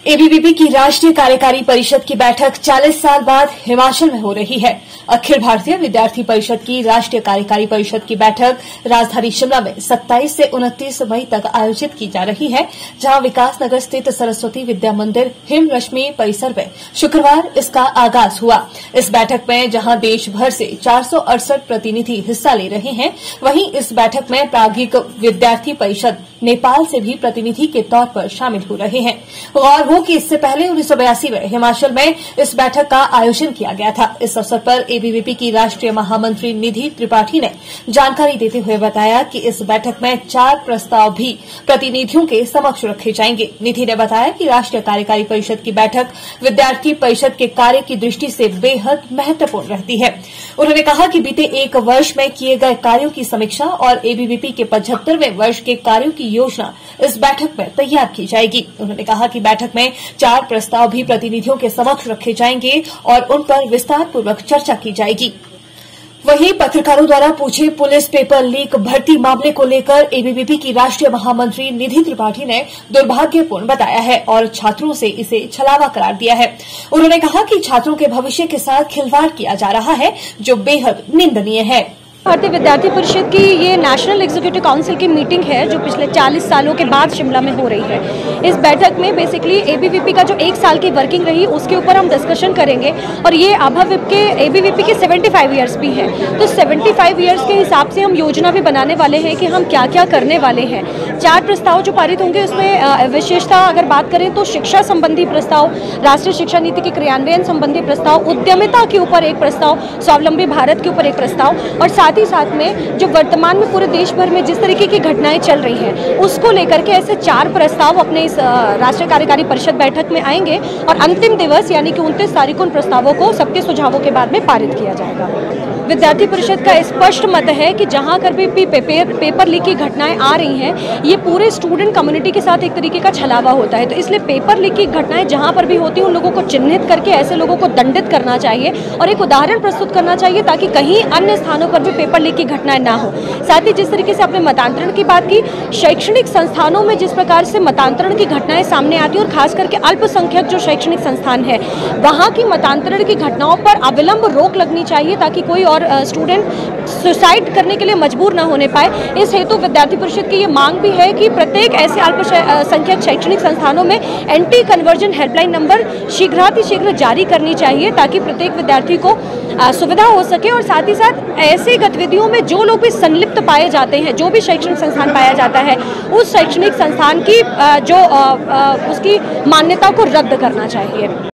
ABVP की राष्ट्रीय कार्यकारी परिषद की बैठक 40 साल बाद हिमाचल में हो रही है। अखिल भारतीय विद्यार्थी परिषद की राष्ट्रीय कार्यकारी परिषद की बैठक राजधानी शिमला में 27 से 29 मई तक आयोजित की जा रही है, जहां विकास नगर स्थित सरस्वती विद्या मंदिर हिम रश्मि परिसर में शुक्रवार इसका आगाज हुआ। इस बैठक में जहां देश भर से 468 प्रतिनिधि हिस्सा ले रहे हैं, वहीं इस बैठक में प्राज्ञिक विद्यार्थी परिषद नेपाल से भी प्रतिनिधि के तौर पर शामिल हो रहे हैं। गौर हो कि इससे पहले 1982 में हिमाचल में इस बैठक का आयोजन किया गया था। इस अवसर पर एबीवीपी की राष्ट्रीय महामंत्री निधि त्रिपाठी ने जानकारी देते हुए बताया कि इस बैठक में 4 प्रस्ताव भी प्रतिनिधियों के समक्ष रखे जाएंगे। निधि ने बताया कि राष्ट्रीय कार्यकारी परिषद की बैठक विद्यार्थी परिषद के कार्य की दृष्टि से बेहद महत्वपूर्ण रहती है। उन्होंने कहा कि बीते 1 वर्ष में किए गए कार्यों की समीक्षा और एबीवीपी के 75वें वर्ष के कार्यों की योजना इस बैठक में तैयार की जाएगी। उन्होंने कहा कि बैठक में 4 प्रस्ताव भी प्रतिनिधियों के समक्ष रखे जाएंगे और उन पर विस्तारपूर्वक चर्चा की जाएगी। वहीं पत्रकारों द्वारा पूछे पुलिस पेपर लीक भर्ती मामले को लेकर एबीवीपी की राष्ट्रीय महामंत्री निधि त्रिपाठी ने दुर्भाग्यपूर्ण बताया है और छात्रों से इसे छलावा करार दिया है। उन्होंने कहा कि छात्रों के भविष्य के साथ खिलवाड़ किया जा रहा है, जो बेहद निंदनीय है। भारतीय विद्यार्थी परिषद की ये नेशनल एग्जीक्यूटिव काउंसिल की मीटिंग है, जो पिछले 40 सालों के बाद शिमला में हो रही है। इस बैठक में बेसिकली एबीवीपी का जो 1 साल की वर्किंग रही, उसके ऊपर हम डिस्कशन करेंगे और ये आभाविप के एबीवीपी के 75 ईयर्स भी हैं। तो 75 ईयर्स के हिसाब से हम योजना भी बनाने वाले हैं कि हम क्या क्या करने वाले हैं। 4 प्रस्ताव जो पारित होंगे, उसमें विशेषता अगर बात करें तो शिक्षा संबंधी प्रस्ताव, राष्ट्रीय शिक्षा नीति के क्रियान्वयन संबंधी प्रस्ताव, उद्यमिता के ऊपर एक प्रस्ताव, स्वावलंबी भारत के ऊपर एक प्रस्ताव और साथ ही साथ में जो वर्तमान में पूरे देश भर में जिस तरीके की घटनाएं चल रही हैं, उसको लेकर के ऐसे 4 प्रस्ताव अपने इस राष्ट्रीय कार्यकारी परिषद बैठक में आएंगे और अंतिम दिवस यानी कि 29 तारीख को उन प्रस्तावों को सबके सुझावों के बाद में पारित किया जाएगा। विद्यार्थी परिषद का स्पष्ट मत है कि जहां कर भी पेपर लीक की घटनाएं आ रही हैं, ये पूरे स्टूडेंट कम्युनिटी के साथ एक तरीके का छलावा होता है। तो इसलिए पेपर लीक की घटनाएं जहां पर भी होती हैं, उन लोगों को चिन्हित करके ऐसे लोगों को दंडित करना चाहिए और एक उदाहरण प्रस्तुत करना चाहिए, ताकि कहीं अन्य स्थानों पर भी पेपर लीक की घटनाएं ना हो। साथ ही जिस तरीके से आपने मतांतरण की बात की, शैक्षणिक संस्थानों में जिस प्रकार से मतांतरण की घटनाएं सामने आती हैं और खास करके अल्पसंख्यक जो शैक्षणिक संस्थान है, वहां की मतांतरण की घटनाओं पर अविलंब रोक लगनी चाहिए, ताकि कोई और स्टूडेंट सुसाइड करने के लिए मजबूर न होने पाए। इस हेतु विद्यार्थी परिषद की ये मांग भी है कि प्रत्येक ऐसे अल्पसंख्यक शैक्षणिक संस्थानों में एंटी कन्वर्जन हेल्पलाइन नंबर शीघ्र जारी करनी चाहिए, ताकि प्रत्येक विद्यार्थी को सुविधा हो सके। और साथ ही साथ ऐसी गतिविधियों में जो लोग भी संलिप्त पाए जाते हैं, जो भी शैक्षणिक संस्थान पाया जाता है, उस शैक्षणिक संस्थान की उसकी मान्यता को रद्द करना चाहिए।